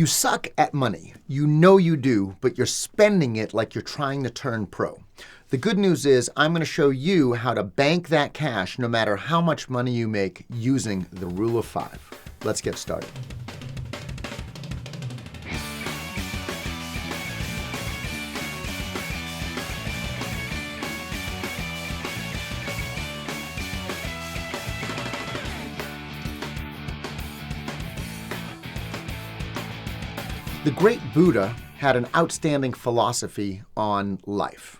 You suck at money. You know you do, but you're spending it like you're trying to turn pro. The good news is I'm going to show you how to bank that cash no matter how much money you make using the rule of 5. Let's get started. The great Buddha had an outstanding philosophy on life.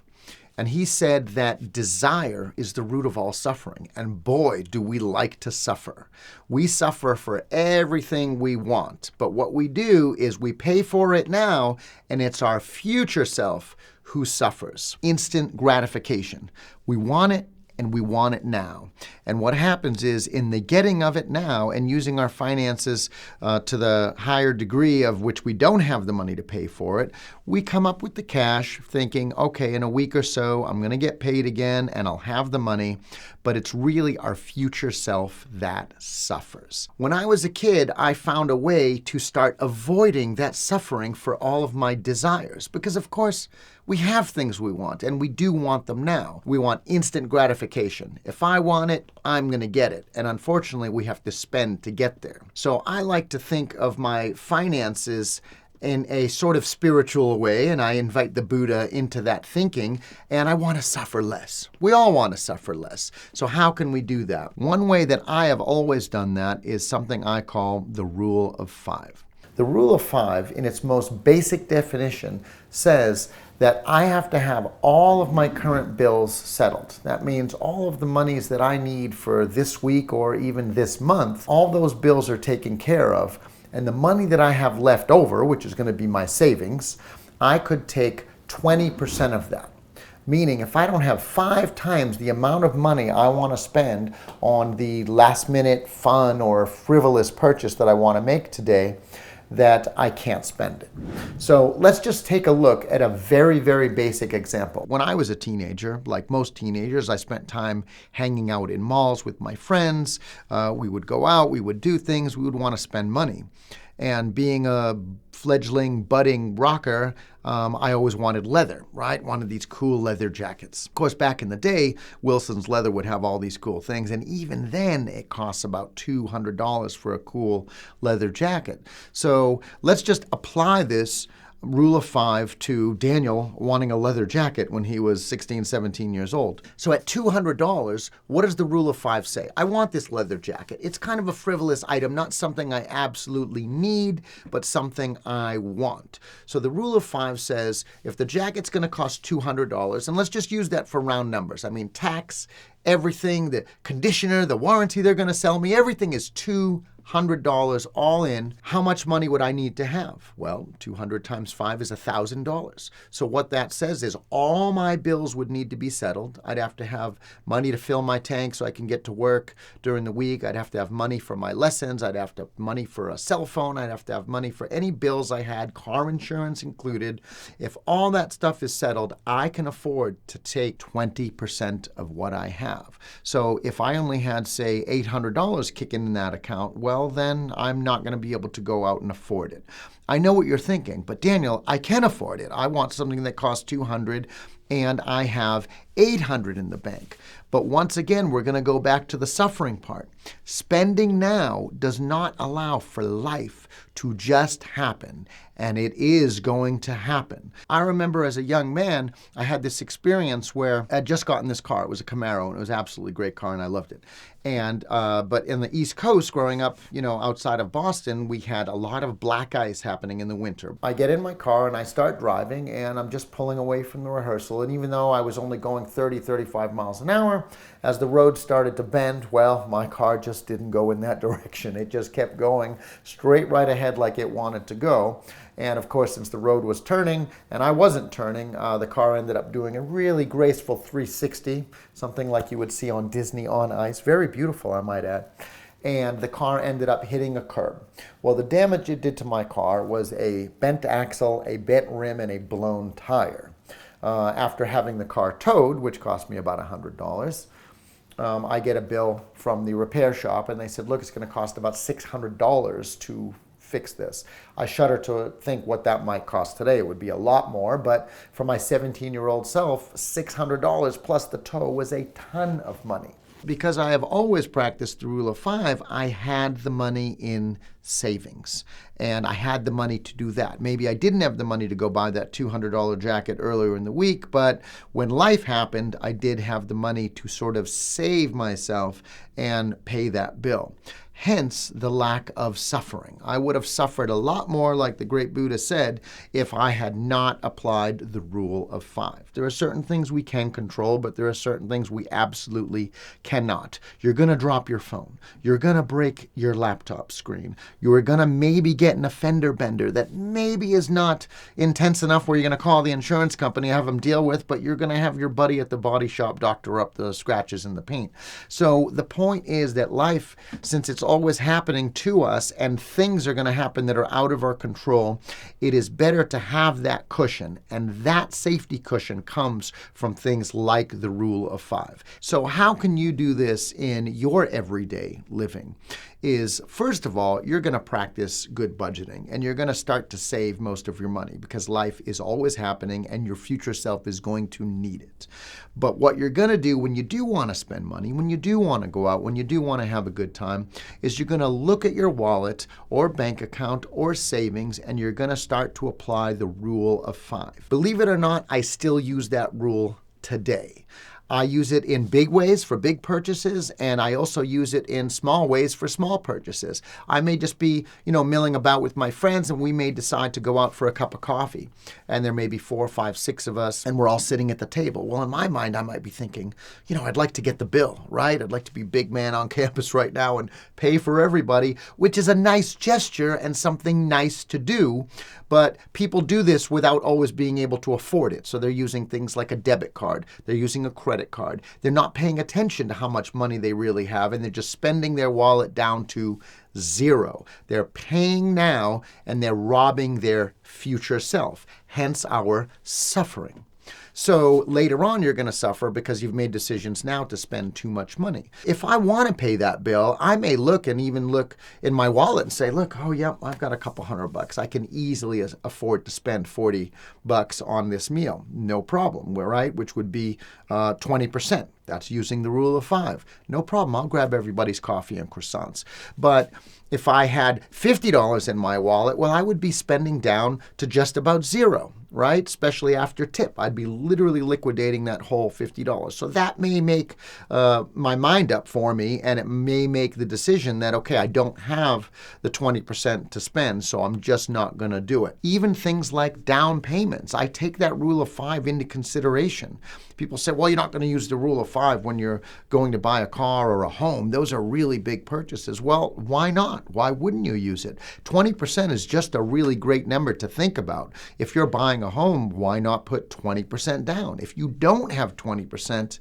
And he said that desire is the root of all suffering. And boy, do we like to suffer. We suffer for everything we want. But what we do is we pay for it now, and it's our future self who suffers. Instant gratification. We want it, and we want it now. And what happens is in the getting of it now and using our finances to the higher degree of which we don't have the money to pay for it, we come up with the cash thinking, okay, in a week or so, I'm going to get paid again and I'll have the money. But it's really our future self that suffers. When I was a kid, I found a way to start avoiding that suffering for all of my desires. Because of course, we have things we want, and we do want them now. We want instant gratification. If I want it, I'm going to get it. And unfortunately, we have to spend to get there. So I like to think of my finances in a sort of spiritual way, and I invite the Buddha into that thinking, and I want to suffer less. We all want to suffer less. So how can we do that? One way that I have always done that is something I call the rule of 5. The rule of 5, in its most basic definition, says that I have to have all of my current bills settled. That means all of the monies that I need for this week or even this month, all those bills are taken care of. And the money that I have left over, which is going to be my savings, I could take 20% of that. Meaning if I don't have 5 times the amount of money I want to spend on the last minute fun or frivolous purchase that I want to make today, that I can't spend it. So let's just take a look at a very, very basic example. When I was a teenager, like most teenagers, I spent time hanging out in malls with my friends. We would go out, we would do things, we would want to spend money. And being a fledgling, budding rocker, I always wanted leather, right? Wanted these cool leather jackets. Of course, back in the day, Wilson's Leather would have all these cool things. And even then, it costs about $200 for a cool leather jacket. So let's just apply this rule of 5 to Daniel wanting a leather jacket when he was 16, 17 years old. So at $200, what does the rule of 5 say? I want this leather jacket. It's kind of a frivolous item, not something I absolutely need, but something I want. So the rule of 5 says if the jacket's going to cost $200, and let's just use that for round numbers. I mean, tax, everything, the conditioner, the warranty they're going to sell me, everything is $200 all in. How much money would I need to have? Well, 200 times 5 is $1,000. So what that says is all my bills would need to be settled. I'd have to have money to fill my tank so I can get to work during the week. I'd have to have money for my lessons. I'd have to have money for a cell phone. I'd have to have money for any bills I had, car insurance included. If all that stuff is settled, I can afford to take 20% of what I have. So if I only had, say, $800 kicking in that account, well, then I'm not going to be able to go out and afford it. I know what you're thinking, but Daniel, I can afford it. I want something that costs $200 and I have $800 in the bank. But once again, we're going to go back to the suffering part. Spending now does not allow for life to just happen, and it is going to happen. I remember as a young man, I had this experience where I'd just gotten this car. It was a Camaro, and it was an absolutely great car, and I loved it. And but in the East Coast, growing up, outside of Boston, we had a lot of black ice happening in the winter. I get in my car and I start driving, and I'm just pulling away from the rehearsal. And even though I was only going 30, 35 miles an hour, as the road started to bend, well, my car just didn't go in that direction. It just kept going straight right ahead like it wanted to go. And of course, since the road was turning and I wasn't turning, the car ended up doing a really graceful 360, something like you would see on Disney on Ice. Very beautiful, I might add. And the car ended up hitting a curb. Well, the damage it did to my car was a bent axle, a bent rim, and a blown tire. After having the car towed, which cost me about $100, I get a bill from the repair shop, and they said, look, it's going to cost about $600 to fix this. I shudder to think what that might cost today. It would be a lot more, but for my 17-year-old self, $600 plus the tow was a ton of money. Because I have always practiced the rule of 5, I had the money in savings, and I had the money to do that. Maybe I didn't have the money to go buy that $200 jacket earlier in the week, but when life happened, I did have the money to sort of save myself and pay that bill. Hence the lack of suffering. I would have suffered a lot more, like the great Buddha said, if I had not applied the rule of 5. There are certain things we can control, but there are certain things we absolutely cannot. You're going to drop your phone. You're going to break your laptop screen. You are going to maybe get an fender bender that maybe is not intense enough where you're going to call the insurance company, have them deal with, but you're going to have your buddy at the body shop doctor up the scratches and the paint. So the point is that life, since it's always happening to us and things are going to happen that are out of our control, it is better to have that cushion, and that safety cushion comes from things like the rule of 5. So how can you do this in your everyday living? Is, first of all, you're going to practice good budgeting, and you're going to start to save most of your money because life is always happening and your future self is going to need it. But what you're going to do when you do want to spend money, when you do want to go out, when you do want to have a good time, is you're going to look at your wallet or bank account or savings, and you're going to start to apply the rule of 5. Believe it or not, I still use that rule today. I use it in big ways for big purchases, and I also use it in small ways for small purchases. I may just be, milling about with my friends, and we may decide to go out for a cup of coffee. And there may be 4, 5, 6 of us, and we're all sitting at the table. Well, in my mind, I might be thinking, I'd like to get the bill, right? I'd like to be big man on campus right now and pay for everybody, which is a nice gesture and something nice to do. But people do this without always being able to afford it. So they're using things like a debit card. They're using a credit card. They're not paying attention to how much money they really have, and they're just spending their wallet down to zero. They're paying now, and they're robbing their future self, hence our suffering. So later on, you're going to suffer because you've made decisions now to spend too much money. If I want to pay that bill, I may look in my wallet and say, look, oh yeah, I've got a couple $100. I can easily afford to spend $40 on this meal. No problem, right? Which would be 20%. That's using the rule of 5. No problem. I'll grab everybody's coffee and croissants. But if I had $50 in my wallet, well, I would be spending down to just about zero, right? Especially after tip. I'd be literally liquidating that whole $50. So that may make my mind up for me, and it may make the decision that, okay, I don't have the 20% to spend, so I'm just not going to do it. Even things like down payments, I take that rule of 5 into consideration. People say, well, you're not going to use the rule of 5 when you're going to buy a car or a home. Those are really big purchases. Well, why not? Why wouldn't you use it? 20% is just a really great number to think about. If you're buying a home, why not put 20% down? If you don't have 20%,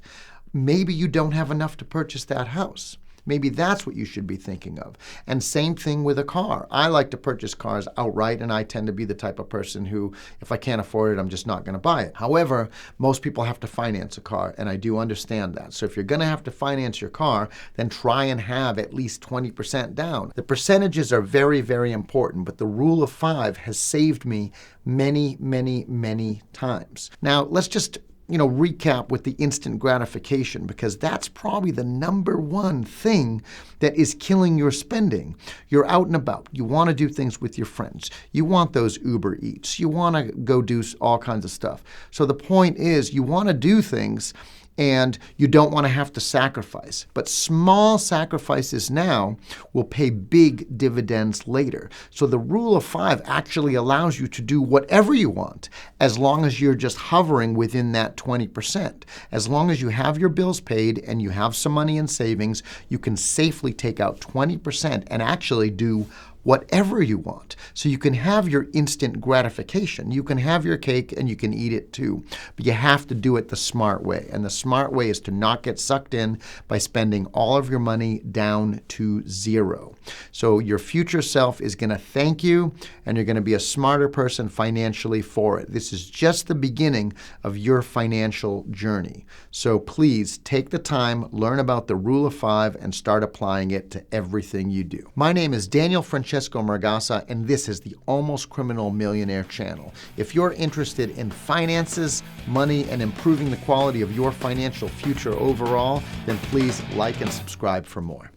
maybe you don't have enough to purchase that house. Maybe that's what you should be thinking of. And same thing with a car. I like to purchase cars outright, and I tend to be the type of person who, if I can't afford it, I'm just not going to buy it. However, most people have to finance a car, and I do understand that. So if you're going to have to finance your car, then try and have at least 20% down. The percentages are very, very important, but the rule of 5 has saved me many, many, many times. Now, let's just recap with the instant gratification, because that's probably the number one thing that is killing your spending. You're out and about. You want to do things with your friends. You want those Uber Eats. You want to go do all kinds of stuff. So the point is, you want to do things and you don't want to have to sacrifice. But small sacrifices now will pay big dividends later. So the rule of 5 actually allows you to do whatever you want, as long as you're just hovering within that 20%. As long as you have your bills paid and you have some money in savings, you can safely take out 20% and actually do whatever you want. So you can have your instant gratification. You can have your cake and you can eat it too. But you have to do it the smart way. And the smart way is to not get sucked in by spending all of your money down to zero. So your future self is going to thank you, and you're going to be a smarter person financially for it. This is just the beginning of your financial journey. So please take the time, learn about the rule of 5, and start applying it to everything you do. My name is Daniel Francisco. Francesco Margasa, and this is the Almost Criminal Millionaire channel. If you're interested in finances, money, and improving the quality of your financial future overall, then please like and subscribe for more.